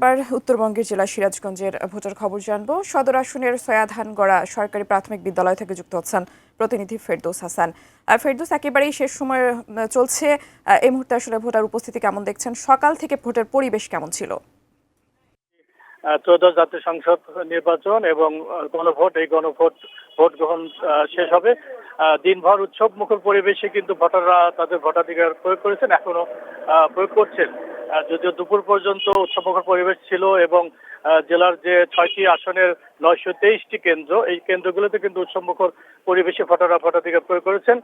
এবার উত্তরবঙ্গের জেলা সিরাজগঞ্জের ভোটার খবর জানবো। সদর আসনের সয়াধানগড়া সরকারি প্রাথমিক বিদ্যালয় থেকে যুক্ত হচ্ছেন প্রতিনিধি ফেরদৌস হাসান। ফেরদৌস, একেবারেই শেষ সময় চলছে, এই মুহূর্তে আসলে ভোটার উপস্থিতি কেমন দেখছেন? সকাল থেকে ভোটের পরিবেশ কেমন ছিল? ত্রয়োদশ জাতীয় সংসদ নির্বাচন এবং গণভোট, এই ভোট গ্রহণ শেষ হবে। দিনভর উৎসব মুখর পরিবেশে কিন্তু ভোটাররা তাদের ভোটাধিকার প্রয়োগ করেছেন, এখনো প্রয়োগ করছেন। যদিও দুপুর পর্যন্ত উৎসবমুখর পরিবেশ ছিল এবং জেলার যে 6টি আসনের 923টি কেন্দ্র, এই কেন্দ্রগুলোতে কিন্তু উৎসবমুখর পরিবেশে ভোটাররা ভোটাধিকার প্রয়োগ করেছেন।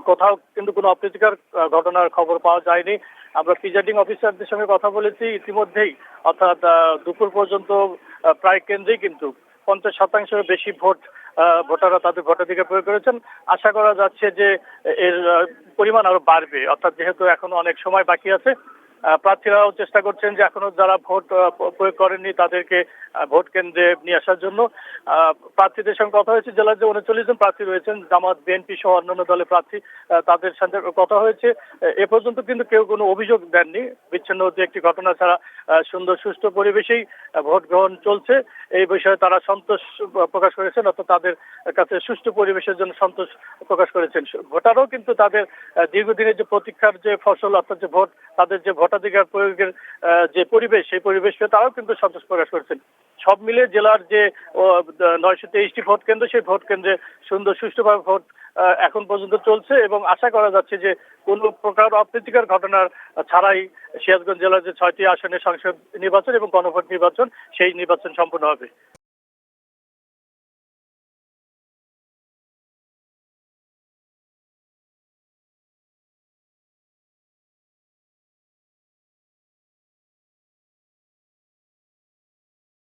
কোথাও কিন্তু কোনো অপ্রীতিকর ঘটনার খবর পাওয়া যায়নি। আমরা প্রিজাইডিং অফিসারদের সঙ্গে কথা বলেছি ইতিমধ্যেই, অর্থাৎ দুপুর পর্যন্ত প্রায় কেন্দ্রেই কিন্তু 50% বেশি ভোটাররা তাদের ভোটাধিকার প্রয়োগ করেছেন। আশা করা যাচ্ছে যে এর পরিমাণ আরো বাড়বে, অর্থাৎ যেহেতু এখনো অনেক সময় বাকি আছে। প্রার্থীরাও চেষ্টা করছেন যে এখনো যারা ভোট প্রয়োগ করেননি তাদেরকে ভোট কেন্দ্রে নিয়ে আসার জন্য। প্রার্থীদের সঙ্গে কথা হয়েছে, জেলার যে 39 জন প্রার্থী রয়েছেন, জামাত, বিএনপি সহ অন্যান্য দলের প্রার্থী, তাদের সঙ্গে কথা হয়েছে। এ পর্যন্ত কিন্তু কেউ কোনো অভিযোগ দেননি। বিচ্ছিন্ন দু একটি ঘটনা ছাড়া সুন্দর সুষ্ঠু পরিবেশেই ভোট গ্রহণ চলছে। এই বিষয়ে তারা সন্তোষ প্রকাশ করেছেন, অর্থাৎ তাদের কাছে সুষ্ঠু পরিবেশের জন্য সন্তোষ প্রকাশ করেছেন। ভোটারও কিন্তু তাদের দীর্ঘদিনের যে প্রতীক্ষার যে ফসল, অর্থাৎ যে ভোট, তাদের যে ভোটাধিকার প্রয়োগের যে পরিবেশ, সেই পরিবেশ পেয়ে তারাও কিন্তু সন্তোষ প্রকাশ করেছেন। সব মিলে জেলার যে 923টি ভোট কেন্দ্র, সেই ভোট কেন্দ্রে সুন্দর সুষ্ঠুভাবে ভোট এখন পর্যন্ত চলছে এবং আশা করা যাচ্ছে যে কোনো প্রকার অপ্রীতিকর ঘটনার ছাড়াই সিরাজগঞ্জ জেলার যে 6টি আসনের সংসদ নির্বাচন এবং গণভোট নির্বাচন, সেই নির্বাচন সম্পন্ন হবে।